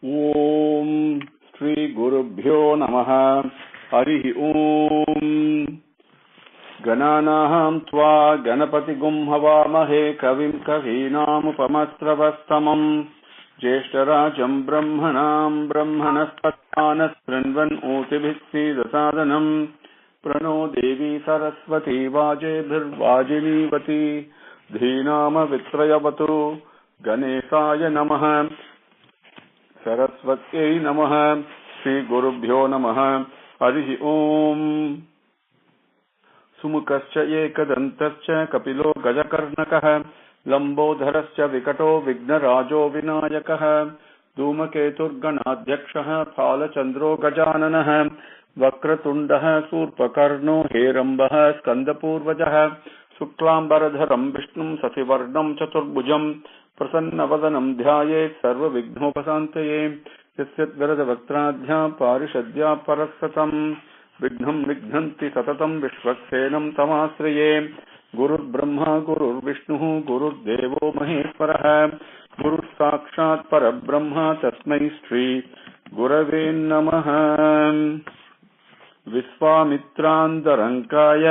ओम श्री गुरुभ्यो नमः। हरि ओम। गणानां त्वा गणपतिगुं हवामहे कविं कवीनामुपमस्रवस्तमम् ज्येष्ठराजं ब्रह्मणां ब्रह्मणस्पदान शृण्वन् ऊतिभिः सीदसादनम् प्रणो देवी सरस्वती वाजेभिर्वाजिनीवती धीनामवित्रयवतु गणेशाय नमः। सरस्वत्यै नमः। श्री गुरुभ्यो नमः। हरि ओम। सुमुखश्च एकदन्तश्च कपिलो गजकर्णकः लम्बोदरश्च विकटो विघ्नराजो विनायकः धूमकेतुर्गणाध्यक्षः फालचन्द्रो गजाननः वक्रतुण्डः शूर्पकर्णो हेरम्बः स्कन्दपूर्वजः शुक्लाम्बरधरं विष्णुं शशिवर्णं चतुर्भुजं प्रसन्नवदनं ध्यायेत् सर्वविघ्नोपशान्तये यस्य वरदवक्त्राद्या पारिषद्या परस्सतम् विघ्नं निघ्नन्ति सततं विश्वक्सेनं तमाश्रये। गुरुर्ब्रह्मा गुरुर्विष्णुः गुरुर्देवो महेश्वरः गुरुः साक्षात् परब्रह्म तस्मै श्री गुरवे नमः। विश्वामित्रान्तरङ्काय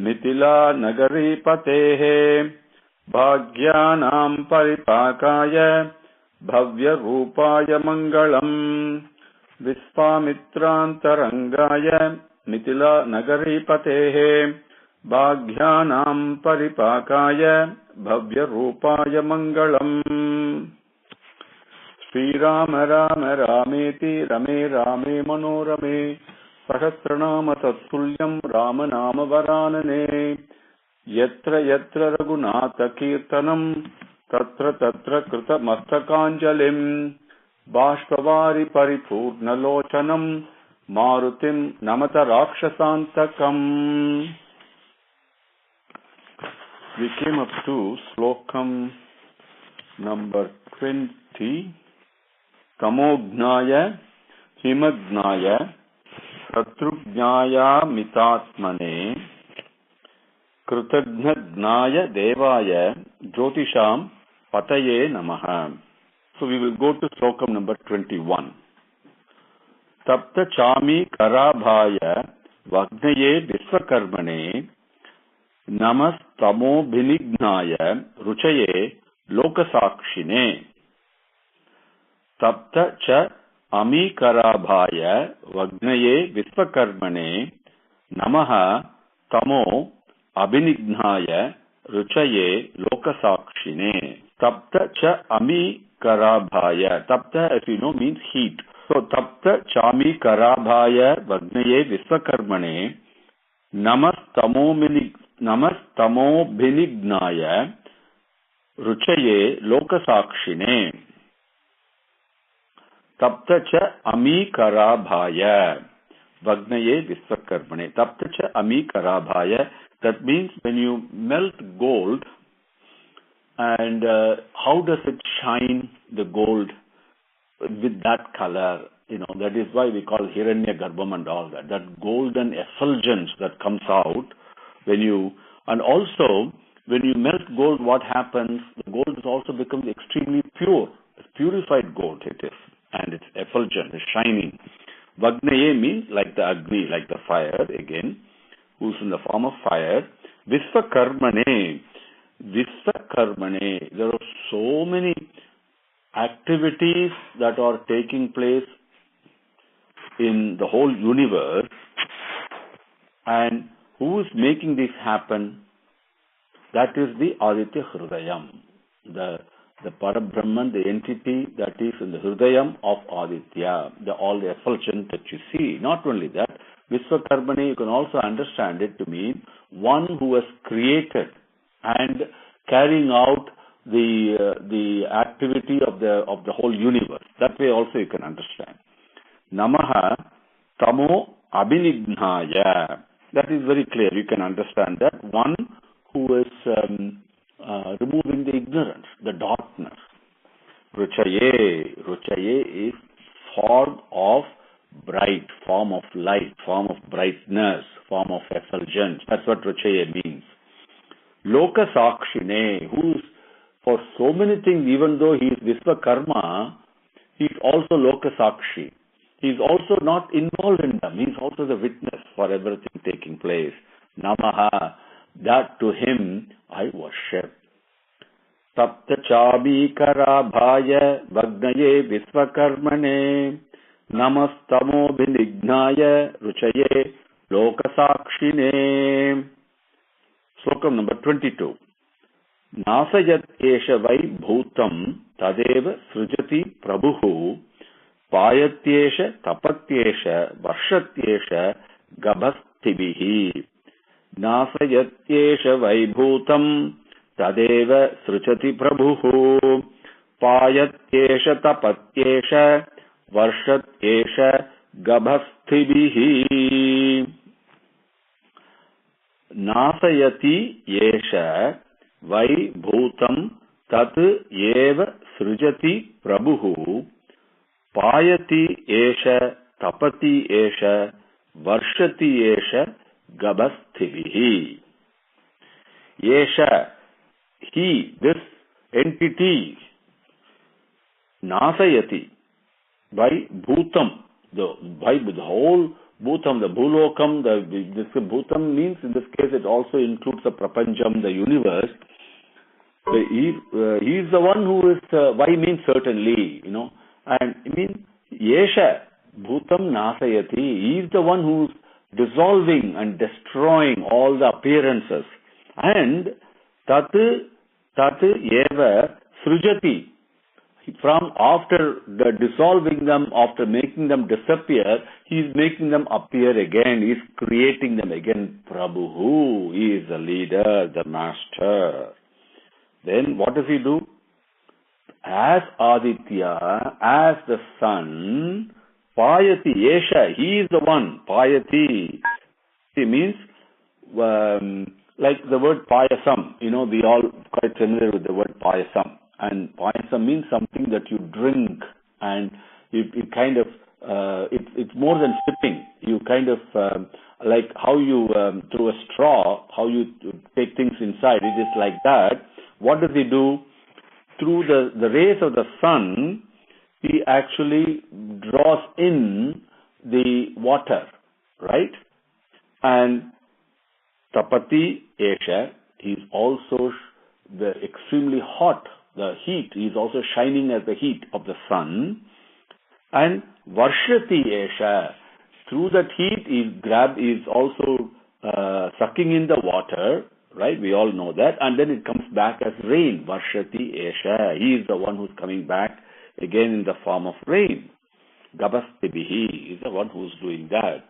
मिथिला नगरीपतेः भाग्यानां परिपाकाय भव्यरूपाय मङ्गलम्। विश्वामित्रान्तरङ्गाय मिथिला नगरीपतेः भाग्यानां परिपाकाय भव्यरूपाय मङ्गलम्। श्रीराम राम रामेति रमे रामे मनोरमे सहस्रनाम तत्तुल्यं राम नाम वरानने। यत्र यत्र रघुनाथकीर्तनं तत्र तत्र कृतमस्तकाञ्जलिम् बाष्पवारि परिपूर्णलोचनं मारुतिं नमत राक्षसान्तकम्। We came up to slokam number 20. Tamoghnaya himagnaya satrughnaya mitatmane कृतज्ञज्ञाय देवाय ज्योतिषां पतये नमः. So we will go to slokam number 21. तप्त चामी कराभाय वग्नये विश्वकर्मणे नमस्तमोभिनिघ्नाय रुचये लोकसाक्षिणे। तप्त च अमीकराभाय वग्नये विश्वकर्मणे नमः तमो अभिनिघ्नाय रुचये लोकसाक्षिणे। तप्त च अमीकराभाय, तप्त as you know means heat. So तप्त चामीकराभाय वग्नये विश्वकर्मणे नमस्तमोभिनिघ्नाय रुचये लोकसाक्षिणे। तप्त च अमीकराभाय वग्नये विश्वकर्मणे। तप्त च अमीकराभाय, that means when you melt gold and how does it shine, the gold with that color, that is why we call Hiranyagarbham and all that, that golden effulgence that comes out when you, and also when you melt gold, what happens, the gold also becomes extremely pure. It's purified gold it is, and it's effulgent, it's shining. Vagnaye means like the Agni, like the fire again, who's in the form of fire. Vishwakarmane, Vishwakarmane, there are so many activities that are taking place in the whole universe, and who is making this happen? That is the Aditya Hridayam, the Parabrahman, the entity that is in the Hridayam of Aditya, all the effulgence that you see. Not only that, Vishwakarmane, you can also understand it to mean one who has created and carrying out the activity of the whole universe. That way also you can understand. Namaha tamo abhinighnaya. That is very clear. You can understand that one who is removing the ignorance, the darkness. Ruchaye. Ruchaye is form of bright, form of light, form of brightness, form of effulgence. That's what Ruchaye means. Loka Sakshine, who is for so many things, even though he is Vishwakarma, He is also Lokasakshi. He is also not involved in them. He is also the witness for everything taking place. Namaha, that to him I worship. Sapta Chabhikarabhaya Vagnaye Visvakarmane Namastamo Binignaya Ruchaye Lokasakshine. Slokam number 22. Nasayat esha vai bhutam tadeva srijati prabhuhu payatyesha tapatyesha varshatyesha gabasthibihi. Nasayatyesha vai bhutam tadeva srijati prabhuhu payatyesha tapatyesha varshatyesha gabasthibihi. Nasayati yesha vai bhutam tat eva srijati prabhuhu payati esha tapati esha varshati esha gabasthibihi. Esha, he, this entity, nasayati, by bhutam, by the whole bhutam, the bhulokam, this bhutam means in this case it also includes the prapancham, the universe. He is the one who is, why means certainly, and I mean, yesha, bhutam nasayati, he is the one who is dissolving and destroying all the appearances. And tat eva srijati, from after the dissolving them, after making them disappear, he is making them appear again, he is creating them again. Prabhu, he is the leader, the master. Then what does he do? As Aditya, as the sun, Payati, Esha, he is the one, Payati. It means, like the word Payasam, we all quite familiar with the word Payasam. And Payasam means something that you drink, and it kind of, it's more than sipping. You kind of, like how you, through a straw, how you take things inside, it is like that. What does he do? Through the rays of the sun, he actually draws in the water, right? And Tapati Esha, he is also the extremely hot, the heat, he is also shining as the heat of the sun. And Varshati Esha, through that heat, he is also sucking in the water, right? We all know that. And then it comes back as rain. Varshati Esha. He is the one who's coming back again in the form of rain. Gabasthibihi is the one who's doing that.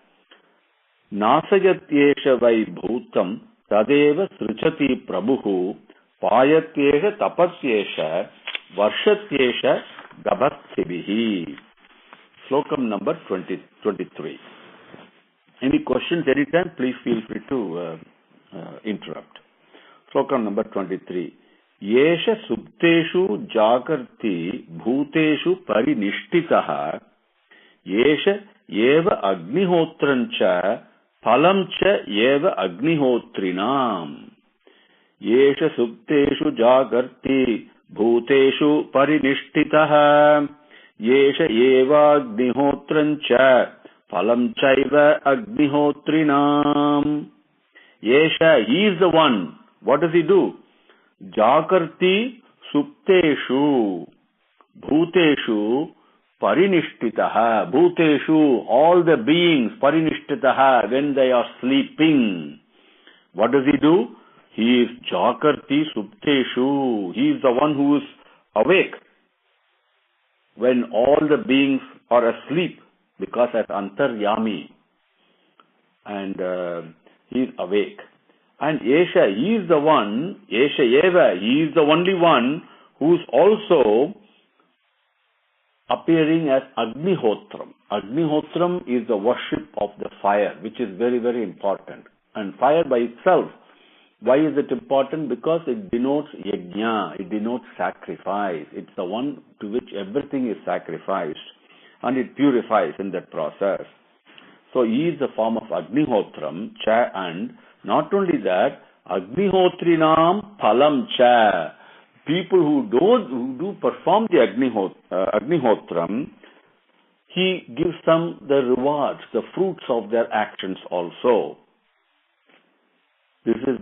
Nasayat Esha vai bhutam tadeva srijati prabhuhu payatyesha tapasyesha varshatyesha gabasthibihi. Slokam number 23. Any questions anytime? Please feel free to interrupt. Slokam number 23. Yesha subteshu jagarti bhuteshu parinishtitaha yesha eva agnihotrancha phalamcha eva agnihotrinam. Yesha subteshu jagarti bhuteshu parinishtitaha yesha eva agnihotrancha phalamchaiva agnihotrinam. Yesha, he is the one. What does he do? Jakarti supteshu bhuteshu parinishtitaha. Bhuteshu, all the beings, parinishtitaha, when they are sleeping. What does he do? He is Jakarti supteshu. He is the one who is awake when all the beings are asleep, because as Antaryami. And he is awake. And Esha, he is the one, Esha Eva, he is the only one who is also appearing as Agnihotram. Agnihotram is the worship of the fire, which is very, very important. And fire by itself, why is it important? Because it denotes yajna, it denotes sacrifice. It's the one to which everything is sacrificed, and it purifies in that process. So he is the form of Agnihotram, and not only that, Agnihotrinam phalam cha. people who do perform the Agnihotram, he gives them the rewards, the fruits of their actions also. This is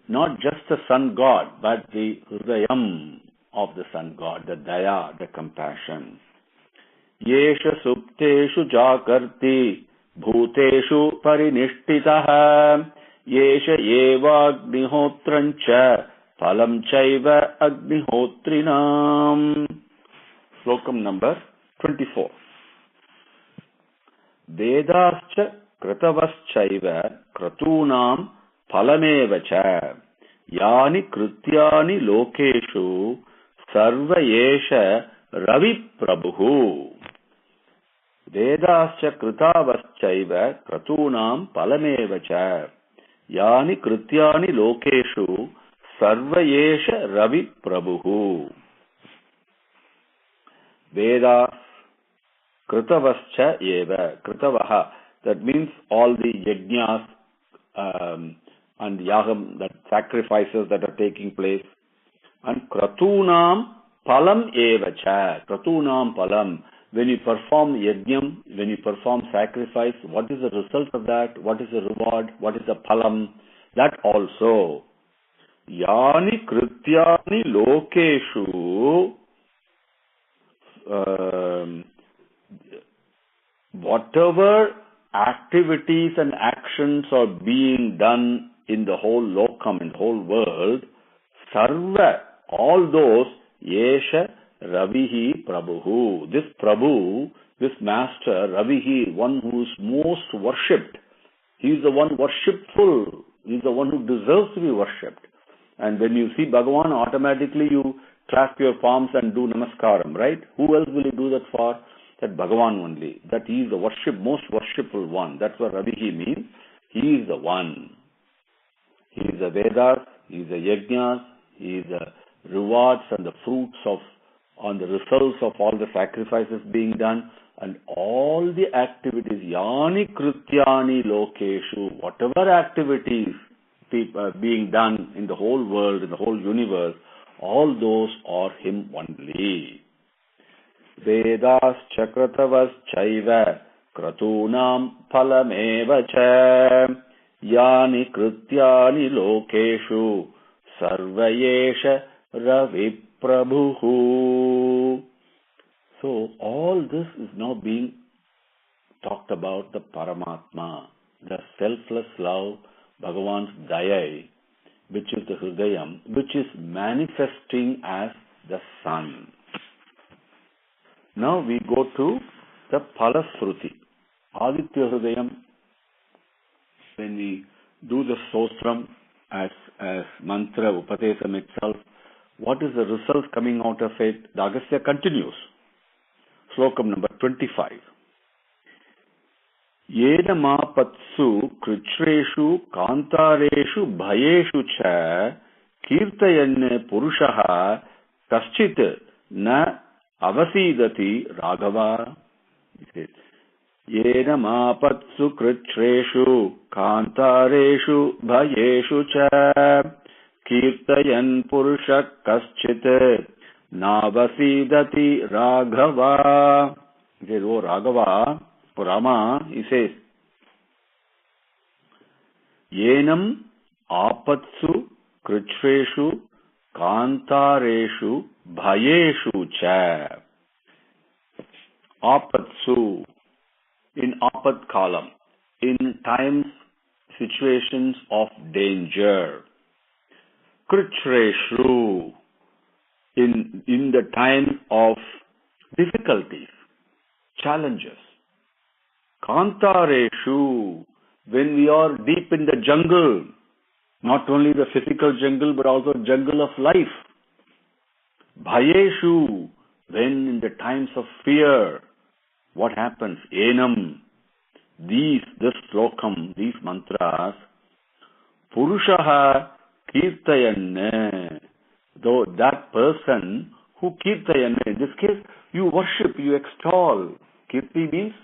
not just the sun god, but the Hridayam of the sun god, the Daya, the compassion. Yesha supteshu jakarti bhuteshu parinishtitaha yesha eva agnihotrancha phalam chaiva agnihotrinam. Slokam number 24. Vedascha kratavaschaiva kratunam phalamevacha yani krityani lokeshu sarva yesha ravi prabhu. Vedascha kritavaschaiva kratunam phalamevacha yani krityani lokeshu sarva yesha ravi prabhu. Vedas kritavascha eva, kritavaha, that means all the yajnas and yagam, that sacrifices that are taking place, and kratunam palam evacha, kratunam palam, when you perform yajnam, when you perform sacrifice, what is the result of that? What is the reward? What is the palam? That also. Yani krityani lokeshu, whatever activities and actions are being done in the whole lokam, in the whole world, sarva, all those, yesha ravihi prabhu. This prabhu, this master, ravihi, one who is most worshipped. He is the one worshipful. He is the one who deserves to be worshipped. And when you see Bhagavan, automatically you clasp your palms and do namaskaram, right? Who else will you do that for? That Bhagavan only. That he is the most worshipful one. That's what Ravihi means. He is the one. He is the Vedas, he is the Yajnas, he is the rewards and the fruits on the results of all the sacrifices being done, and all the activities, yani krityani lokeshu, whatever activities being done in the whole world, in the whole universe, all those are him only. Vedas chakratavas chaiva kratunam phalameva cha yani krityani lokeshu sarvayesha ravi prabhu. So all this is now being talked about, the Paramatma, the selfless love, Bhagavan's Daya, which is the Hridayam, which is manifesting as the sun. Now we go to the Phalasruti. Aditya Hridayam, when we do the Sostram as mantra, Upadesam itself, what is the result coming out of it? The Agastya continues. Slokam number 25. Yena mapatsu kricreshu kantareshu bhayeshu cha kirtayanne purushaha kaschit na avasidati raghava. Yena mapatsu kricreshu kantareshu bhayeshu cha kirtayan purusha kaschit na avasidati raghava. He says, oh Raghava, for Rama, he says, Yenam apatsu kricreshu kantareshu bhayeshu cha. Apatsu, in apat kalam, in times, situations of danger. Kricreshu, in the time of difficulties, challenges. Kantareshu, when we are deep in the jungle, not only the physical jungle but also jungle of life. Bhayeshu, when in the times of fear, what happens? Enam, this slokam, these mantras, Purushaha kirtayanne, though that person who kirtayanne, in this case, you worship, you extol. Kirti means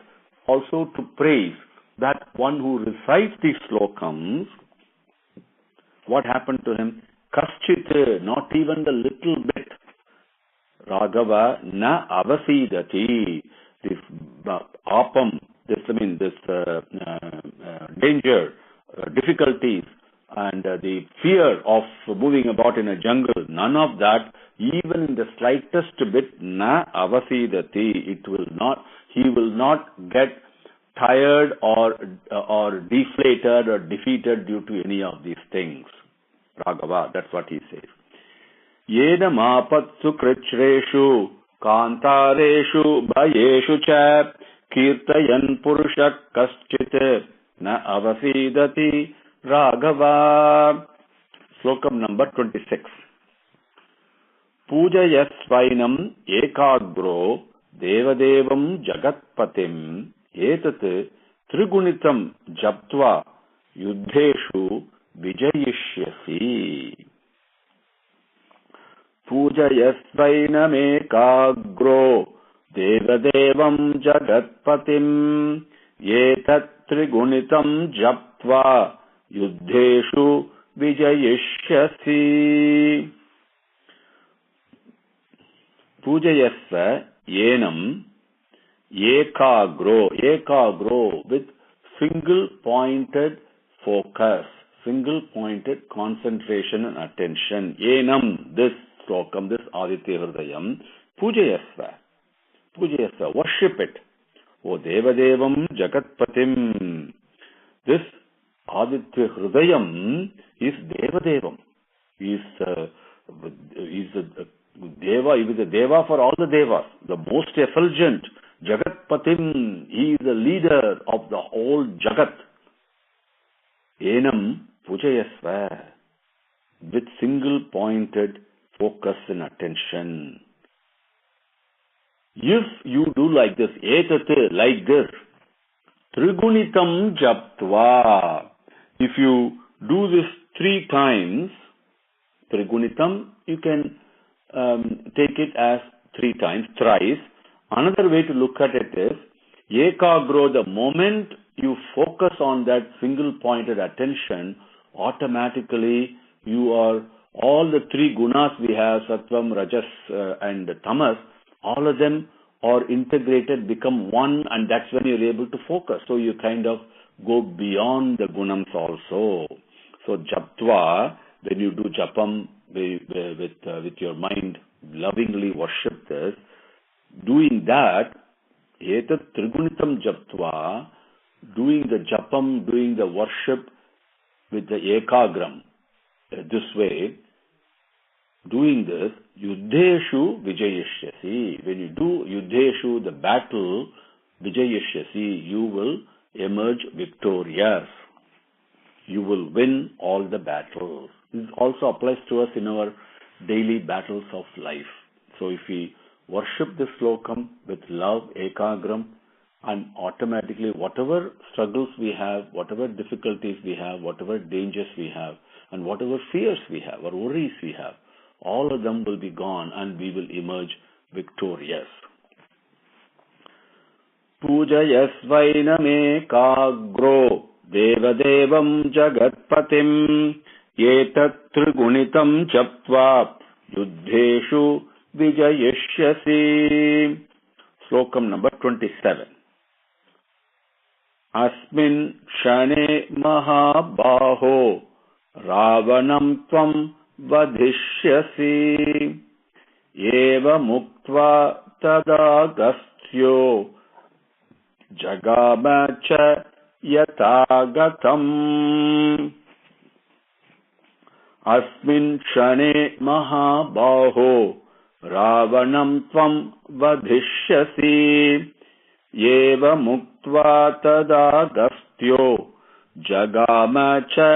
also to praise. That one who recites these slokams, what happened to him? kaschit, not even the little bit. Raghava na avasidati. This apam, this danger, difficulties, and the fear of moving about in a jungle, none of that, even in the slightest bit, na avasidati. He will not get tired or deflated or defeated due to any of these things. Raghava, that's what he says. Yena mapatsu krichreshu kantareshu bhayeshu cha kirtayan purusha kaschit na avasidati Raghava. Slokam number 26. Pujayasvainam ekagro devadevam jagatpatim etat trigunitam japtva yuddheshu vijayishyasi. Pujayasvainamekagro devadevam jagatpatim etat trigunitam japtva yuddheshu vijayishyasi. Pujayasva yenam ekagro with single pointed focus, single pointed concentration and attention. Yenam, this slokam, this Aditya Hridayam, Pujayasva, worship it. O Devadevam Jagatpatim. This Aditya Hridayam is Devadevam. He is a Deva, he is a Deva for all the Devas, the most effulgent. Jagatpatim, he is the leader of the whole Jagat. Enam Pujayasva, with single pointed focus and attention. If you do like this, etate, like this, Trigunitam Japtva, if you do this 3 times, Trigunitam, you can take it as 3 times, thrice. Another way to look at it is, Ekagro, the moment you focus on that single pointed attention, automatically you are, all the 3 gunas we have, Sattvam, Rajas and Tamas, all of them are integrated, become one, and that's when you're able to focus. So you kind of go beyond the gunams also. So Japtva, when you do Japam with your mind, lovingly worship this, doing that, Etat Trigunitam Japtva, doing the Japam, doing the worship with the Ekagram, this way, doing this, Yuddheshu Vijayishyasi. When you do Yuddheshu, the battle, Vijayishyasi, you will emerge victorious. You will win all the battles. This also applies to us in our daily battles of life. So if we worship this slokam with love, ekagram, and automatically whatever struggles we have, whatever difficulties we have, whatever dangers we have, and whatever fears we have or worries we have, all of them will be gone and we will emerge victorious. Pujayasvainamekagro devadevam jagatpatim etat trigunitam japtva yuddheshu vijayishyasi. Slokam number 27. Asmin shane mahabaho ravanam tvam vadhishyasi eva muktva tadagastyo jagama cha yatagatam. Asmin shane mahabaho ravanam tvam vadhishyasi eva muktva tadagastyo jagama cha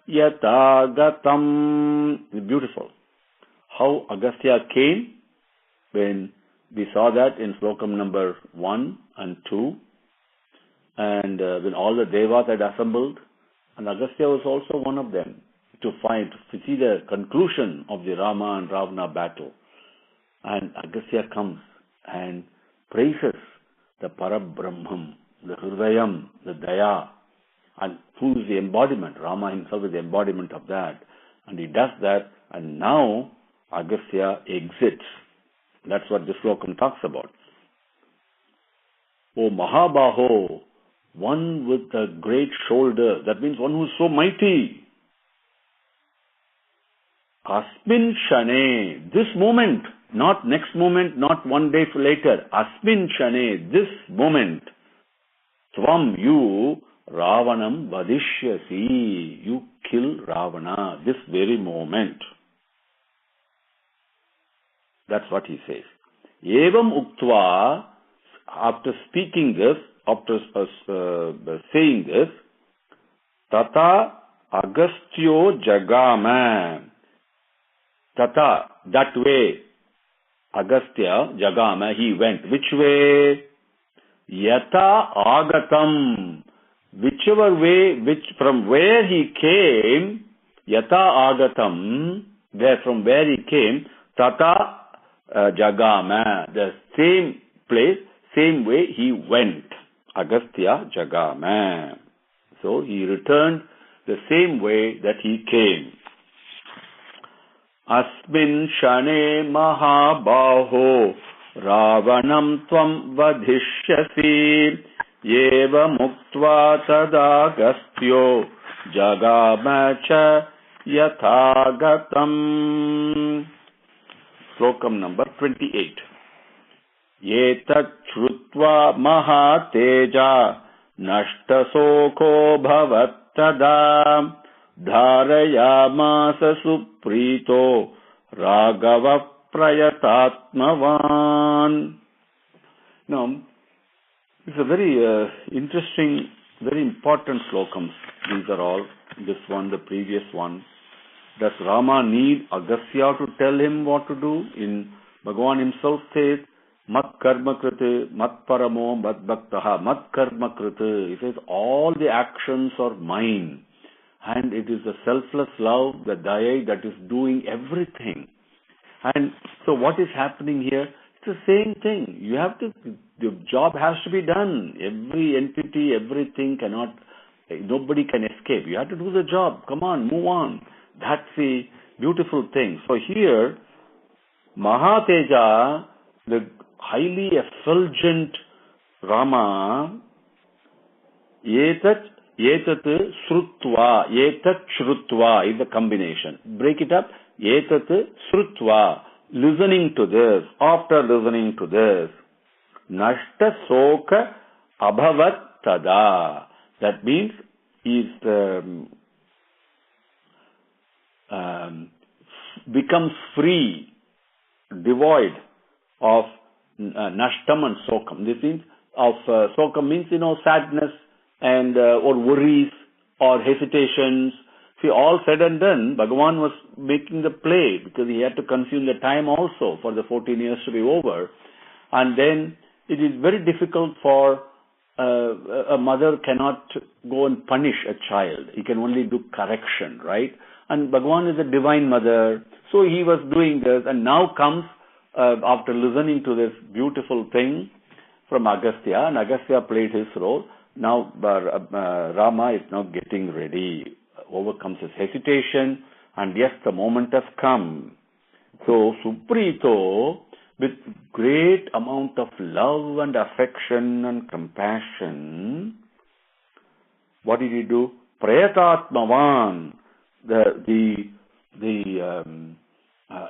yatagatam. Beautiful. How Agastya came, when we saw that in slokam number 1 and 2, and when all the devas had assembled, and Agastya was also one of them, to see the conclusion of the Rama and Ravana battle. And Agastya comes and praises the Parabrahman, the Hridayam, the Daya, and who is the embodiment. Rama himself is the embodiment of that. And he does that, and now Agastya exits. That's what this slokam talks about. O Mahabaho, one with a great shoulder, that means one who is so mighty. Asmin Shane, this moment, not next moment, not one day later. Asmin Shane, this moment. Tvam, you, Ravanam vadishyasi, you kill Ravana, this very moment. That's what he says. Evam uktva, after speaking this, after saying this, tata Agastyo jagama. Tata, that way, Agastya jagama, he went. Which way? Yata agatam. Whichever way, from where he came, yata agatam, from where he came, tata jagama, the same place, same way he went. Agastya jagama. So he returned the same way that he came. Asmin shane mahabaho Ravanam tvam vadhishyasi Yeva muktva tadagastyo jagamacha yathagatam. Slokam number 28. Yetat shrutva mahateja nashtasoko bhavattada dharayamasa suprito raghava prayatatmavan. Now, it's a very interesting, very important slokams. These are all, this one, the previous one. Does Rama need Agastya to tell him what to do? In Bhagavan himself says, Mat karma krite, mat paramo, mat bhaktaha, mat karma krite. He says, all the actions are mine. And it is the selfless love, the daya, that is doing everything. And so what is happening here? It's the same thing. You have to, the job has to be done. Every entity, everything cannot, nobody can escape. You have to do the job. Come on, move on. That's the beautiful thing. So here, Mahateja, the highly effulgent Rama, Yetat srutva, yetat shrutva is the combination. Break it up. Yetat srutva, listening to this, after listening to this, nashta soka abhavat tada. That means he becomes free, devoid of nashtam and sokam. This means of sokam means, sadness and or worries or hesitations. See, all said and done, Bhagavan was making the play because he had to consume the time also for the 14 years to be over. And then it is very difficult for a mother cannot go and punish a child. He can only do correction, right? And Bhagavan is a divine mother. So he was doing this, and now comes, after listening to this beautiful thing from Agastya, and Agastya played his role. Now Rama is now getting ready, overcomes his hesitation, and yes, the moment has come. So Suprito, with great amount of love and affection and compassion, what did he do? Prayatatmavan, the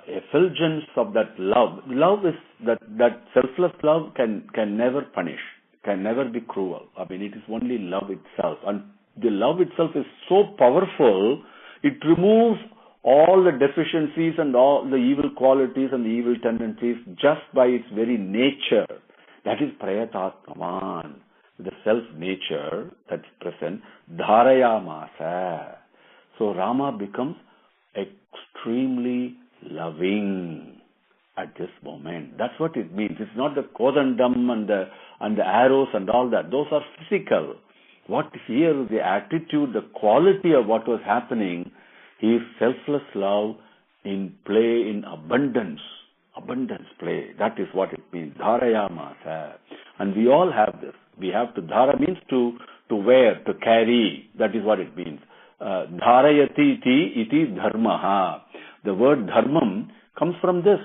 effulgence of that love. Love is that selfless love can never punish, can never be cruel. I mean, it is only love itself. And the love itself is so powerful, it removes all the deficiencies and all the evil qualities and the evil tendencies just by its very nature. That is Prayatatmavan, the self-nature that's present. Dharayamasa. So Rama becomes extremely loving at this moment. That's what it means. It's not the kodandam and the arrows and all that. Those are physical. What here, the attitude, the quality of what was happening, is selfless love in play, in abundance play. That is what it means. Dharayamasa. And we all have this. We have to, dhara means to wear, to carry. That is what it means. Dharayati iti dharmaha. The word dharmam comes from this.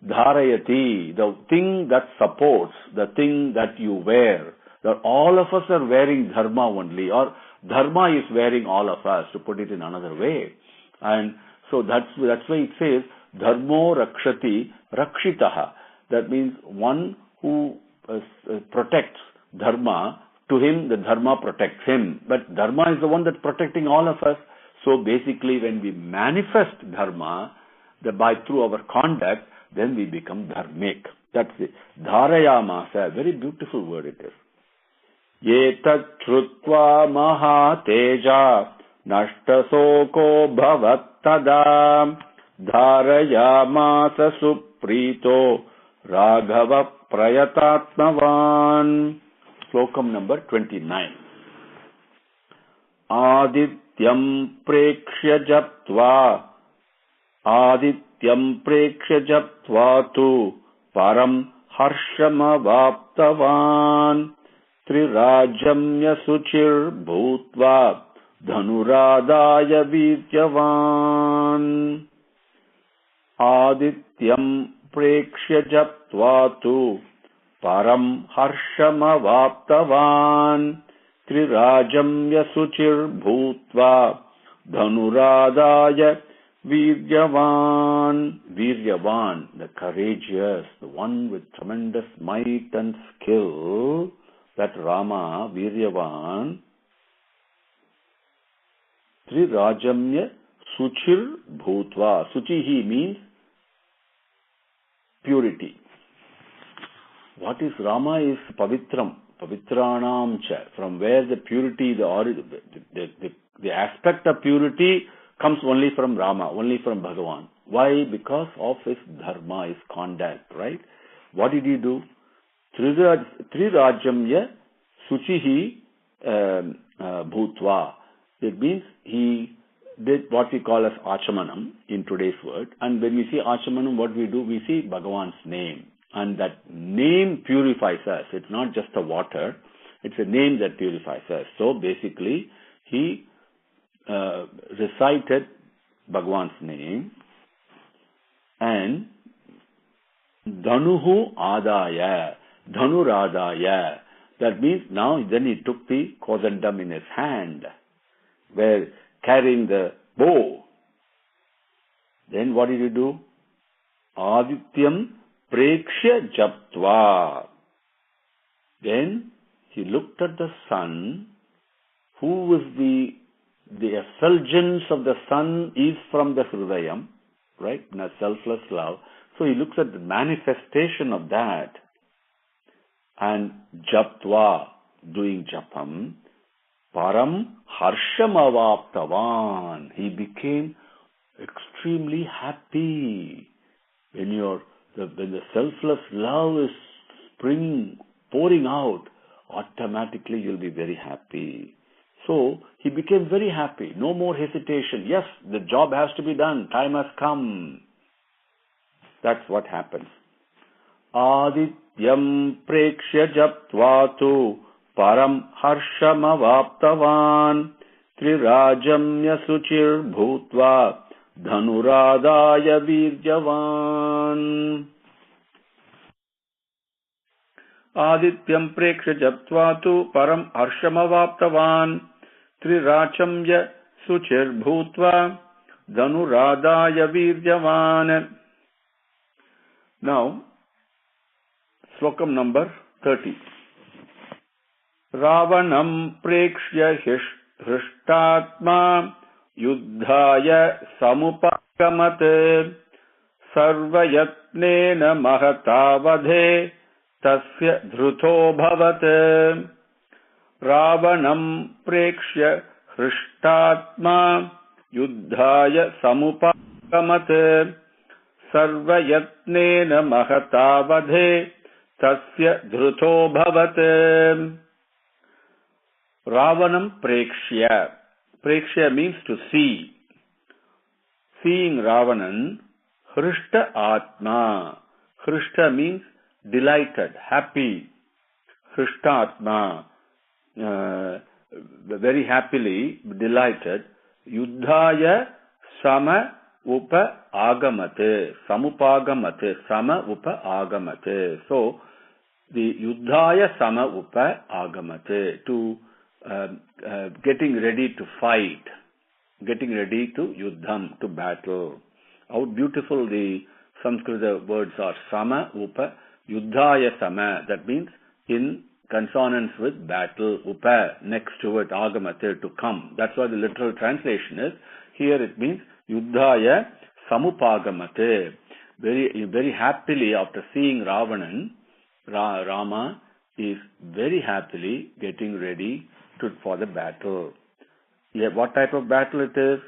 Dharayati, the thing that supports, the thing that you wear. That all of us are wearing dharma only, or dharma is wearing all of us, to put it in another way. And so that's why it says, dharmo rakshati rakshitaha. That means one who protects dharma, to him the dharma protects him. But dharma is the one that's protecting all of us. So basically when we manifest dharma, through our conduct, then we become dharmic. That's it. Dharayamasa, very beautiful word it is. Yetat shrutva mahateja nashtasoko bhavattada dharayamasa suprito raghava prayatatmavan. Slokam number 29. Adityam prekshya japtva tu param harshamavaptavan trirajamya suchir bhutva dhanuradaya vidyavan. Adityam prekshya japtva tu param harshamavaptavan trirajamya suchir bhutva dhanuradaya Viryavan, Viryavan, the courageous, the one with tremendous might and skill, that Rama, Viryavan, Trirajamya Suchir Bhutva. Suchihi means purity. What is Rama is Pavitram, Pavitranam cha, from where the purity, the aspect of purity comes only from Rama, only from Bhagavan. Why? Because of his dharma, his conduct, right? What did he do? Trirajamya Suchihi Bhutva. It means he did what we call as Achamanam in today's word. And when we see Achamanam, what we do? We see Bhagavan's name. And that name purifies us. It's not just the water. It's a name that purifies us. So basically, he recited Bhagavan's name and Dhanuhu Adaya, Dhanuradaya. That means now then he took the Kodandam in his hand, where carrying the bow. Then what did he do? Adityam Prekshya Japtva. Then he looked at the sun, who was the effulgence of the sun is from the Hridayam, right? In a selfless love. So he looks at the manifestation of that. And Japtva, doing Japam, Param Harshamavaptavan. He became extremely happy. When the selfless love is pouring out, automatically you'll be very happy. So he became very happy. No more hesitation. Yes, the job has to be done. Time has come. That's what happens. Adityam prekshya japtva tu param harshamavaptavan trirajamya suchir bhutva dhanuradaya virjavan. Adityam prekshya japtva tu param harshamavaptavan trirachamya suchir bhutva dhanuradaya virjavan. Now, slokam number 30. Ravanam prekshya hishtatma yuddhaya samupagamate sarvayatnena mahatavadhe tasya dhruto bhavate. Ravanam prekshya hishtatma yuddhaya samupagamate sarvayatnena mahatavadhe tasya dhruto bhavate. Ravanam prekshya. Prekshya means to see. Seeing Ravanan, Hrishta Atma. Hrishta means delighted, happy. Hrishta Atma, very happily delighted. Yuddhaya sama upa agamate. Samupagamate. Sama upa agamate. So, the Yuddhaya sama upa agamate. To getting ready to fight. Getting ready to yuddham, to battle. How beautiful the Sanskrit words are. Sama upa yuddhaya sama. That means in consonance with battle. Upa, next to it. Agamate, to come. That's what the literal translation is. Here it means yuddhaya samupagamate. Very happily, after seeing Ravanan, Rama is very happily getting ready for the battle. Yeah, what type of battle it is?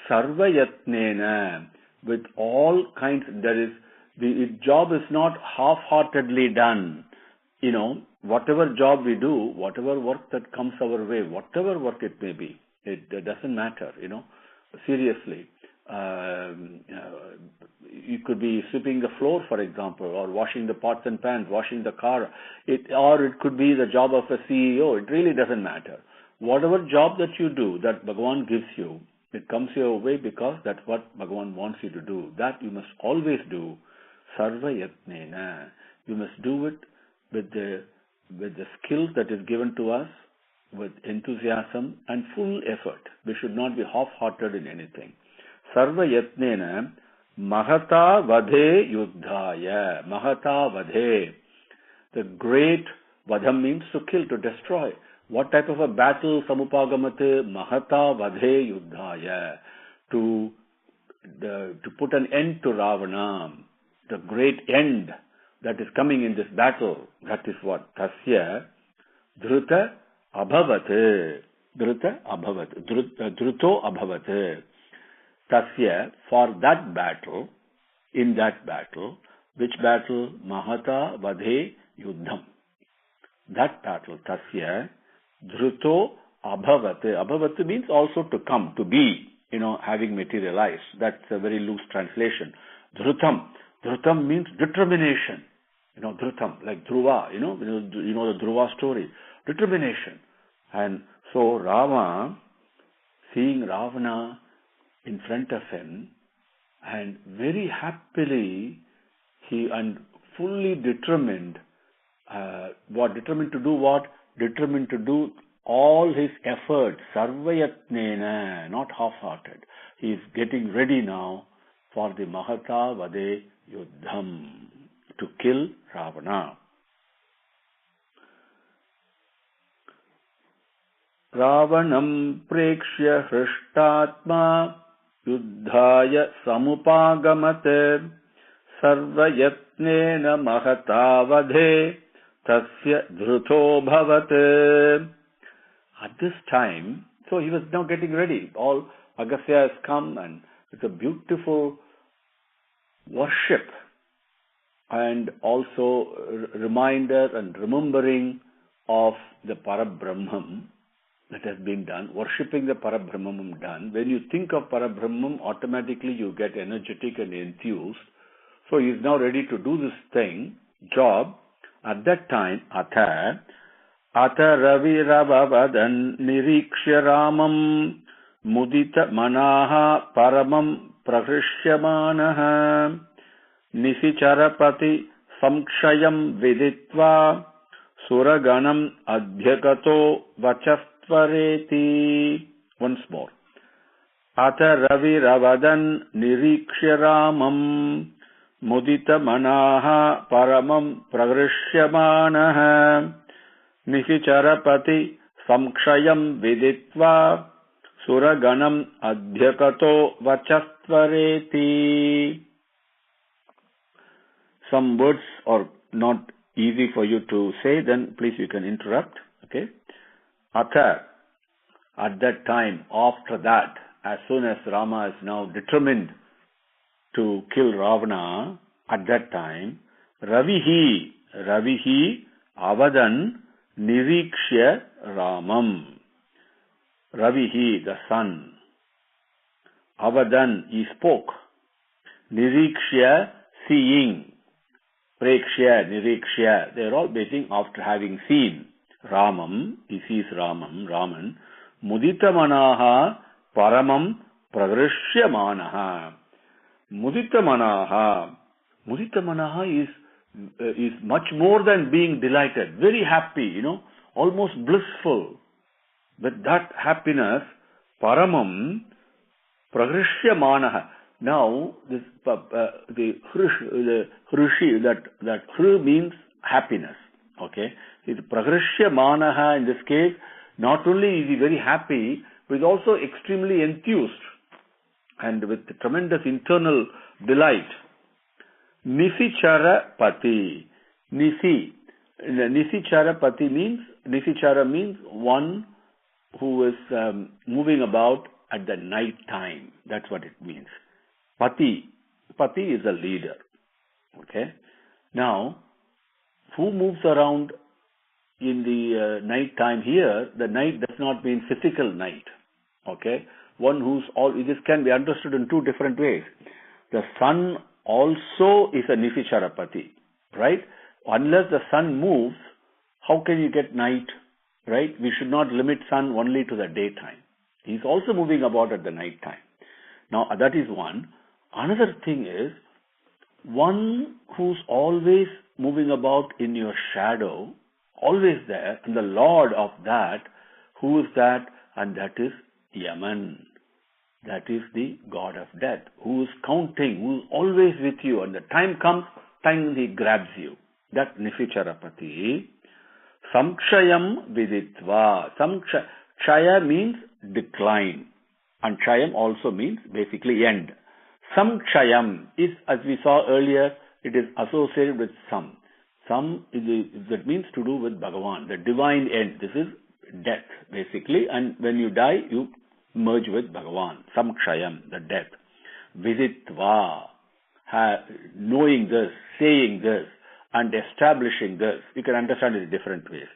Sarvayatnena, with all kinds. The job is not half-heartedly done. Whatever job we do, whatever work that comes our way, whatever work it may be, it doesn't matter. Seriously. You could be sweeping the floor, for example, or washing the pots and pans, washing the car, or it could be the job of a CEO. It really doesn't matter. Whatever job that you do, that Bhagavan gives you, it comes your way because that's what Bhagavan wants you to do. That you must always do. Sarva yatnena. You must do it with the skill that is given to us, with enthusiasm and full effort. We should not be half-hearted in anything. Sarva yatnena mahata vadhe yuddhaya. Mahata vadhe. The great vadham means to kill, to destroy. What type of a battle? Samupagamate mahata vadhe yuddhaya. To put an end to Ravana. The great end that is coming in this battle. That is what? Tasya dhruta abhavate. Dhruta abhavate. Dhruto abhavate. Tasya, for that battle, in that battle, which battle? Mahata vadhe yuddham. That battle, tasya, dhruto abhavate. Abhavate means also to come, to be, having materialized. That's a very loose translation. Dhrutam. Dhrutam means determination. Dhrutam, like Dhruva, the Dhruva story. Determination. And so Rama, seeing Ravana in front of him, and very happily, and fully determined, determined to do what? Determined to do all his efforts, sarvayatnena, not half-hearted. He is getting ready now for the Mahata Vade Yuddham, to kill Ravana. Ravanam prekshya hrushtatma yuddhaya samupagamate sarvayatnena mahata vadhe tasya dhruto bhavate. At this time, so he was now getting ready. All Agastya has come, and it's a beautiful worship and also reminder and remembering of the Parabrahman that has been done, worshipping the Parabrahman done. When you think of Parabrahman, automatically you get energetic and enthused. So he is now ready to do this job. At that time, Ata Ravi Rabavadan Nirikshya Ramam Mudita Manaha Paramam Prahrishyamanaha Nisicharapati Samkshayam Viditva Suraganam Adhyakato Vachastvareti. Once more. Ata Ravi Ravadan Nirikshya Ramam Mudita Manaha Paramam Prahrishyamanaha Nisicharapati Samkshayam Viditva Suraganam Adhyakato Vachastvareti. Some words are not easy for you to say, then please you can interrupt. Okay. Ata, at that time, after that, as soon as Rama is now determined to kill Ravana, at that time, Ravihi Avadan Nirikshya Ramam. Ravihi, the sun. Avadan, he spoke. Nirikshya, seeing. Prekshya, Nirikshya, they are all waiting after having seen Ramam. He sees Raman. Mudita Manaha paramam pragrishyamanah. Mudita manaha. Mudita manaha is much more than being delighted, very happy, almost blissful. With that happiness, paramam pragrishyamanah. Now, this the hrishi, that hri means happiness. Okay, it's pragrishyamanah in this case. Not only is he very happy, but is also extremely enthused and with tremendous internal delight. Nisichara pati. Nisichara pati means, Nisichara means one who is moving about at the night time. That's what it means. Pati is a leader. Okay. Now, who moves around in the night time here? The night does not mean physical night. Okay. One who's this can be understood in two different ways. The sun also is a Nisichara-pati, right? Unless the sun moves, how can you get night, right? We should not limit sun only to the daytime. He's also moving about at the night time. Now, that is one. Another thing is, one who's always moving about in your shadow, always there, and the Lord of that, who is that? And that is Yaman. That is the god of death, who is counting, who is always with you. And the time comes, time he grabs you. That Nisichara-pati. Samkshayam viditva. Kshaya means decline. And Kshayam also means basically end. Samkshayam is, as we saw earlier, it is associated with some. Some that means to do with Bhagavan, the divine end. This is death, basically. And when you die, you merge with Bhagavan. Samkshayam, the death. Viditva, knowing this, saying this, and establishing this. You can understand it in different ways.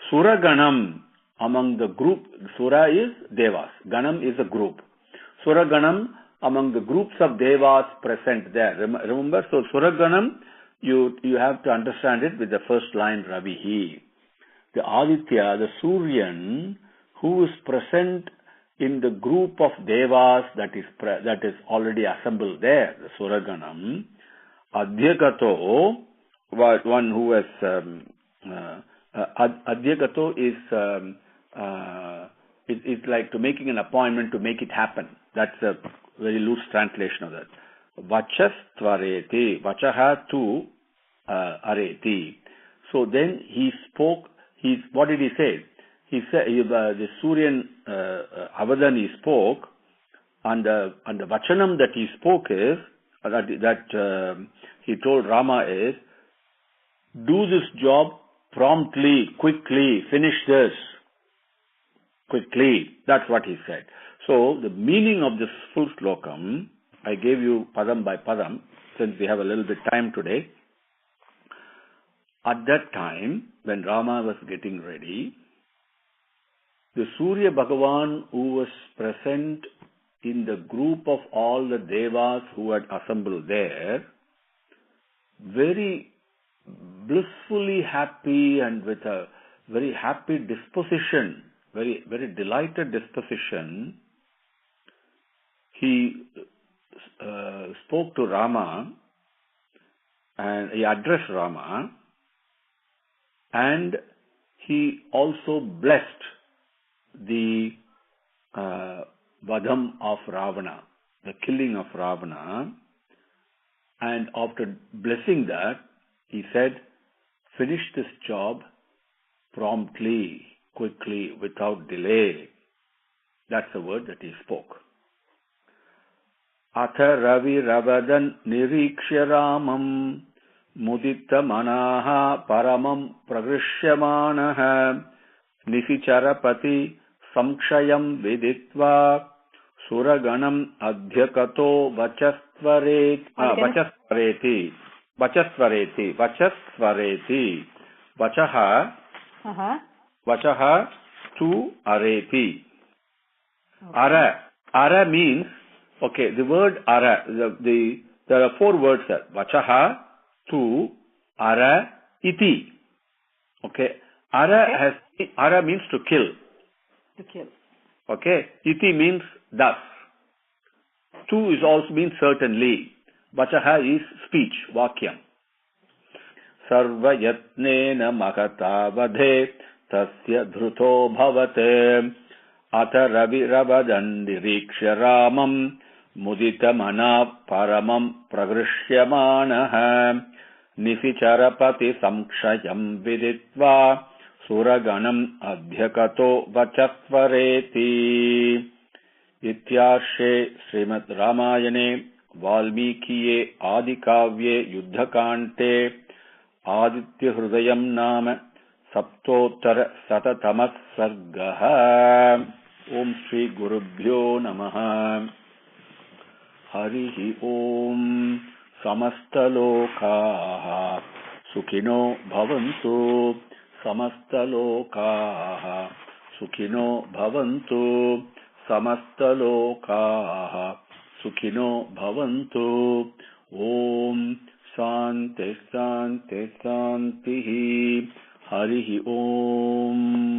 Suraganam, among the group, Sura is Devas. Ganam is a group. Suraganam, among the groups of Devas present there. Remember, so Suraganam, you have to understand it with the first line, Ravihi. The Aditya, the Suryan, who is present in the group of Devas that is already assembled there, the Suraganam. Adhyagato, one who has Adhyagato is like to making an appointment to make it happen. That's a very loose translation of that. Vachastvareti, Vachaha tu areti. So then he spoke. What did he say? He said the Suryan Avadan he spoke, and the Vachanam that he spoke is that he told Rama is, do this job promptly, quickly, finish this quickly. That's what he said. So the meaning of this full slokam, I gave you padam by padam, since we have a little bit time today. At that time, when Rama was getting ready, the Surya Bhagavan who was present in the group of all the Devas who had assembled there, very blissfully happy and with a very happy disposition, very, very delighted disposition, he spoke to Rama and he addressed Rama, and he also blessed the vadham of Ravana, the killing of Ravana. And after blessing that, he said, finish this job promptly, quickly, without delay. That's the word that he spoke. Atha Ravi Ravadan Nirikshya Ramam Mudita Manaha Paramam Pragrishyamanah Nisichara-pati Samkshayam Viditva Suraganam Adhyakato Vachastvareti Vachaha tu areti. Okay. Ara means, okay, the word ara, there are four words there. Vachaha tu ara iti. Okay. Ara means to kill. To kill. Okay, iti means thus. Tu is also means certainly. Vachaha is speech, vakyam. Sarva yatnena mahata vadhe tasya dhruto bhavate atha ravi rabadandiriksha ramam mudita mana paramam pragrishyamanah nificharapati samkshayam viditva suraganam adhyakato vachasvareti. इत्यार्षे श्रीमद् रामायणे वाल्मीकिये आदिकाव्ये युद्धकाण्डे आदित्यहृदयं नाम सप्तोत्तरशततमः सर्गः। ओम श्री गुरुभ्यो नमः। हरिः ओम। समस्तलोकाः सुखिनो भवन्तु। समस्तलोकाः सुखिनो भवन्तु। समस्तलोकाः सुखिनो भवन्तु। ओम शांति शांति शांति। हरिः ओम।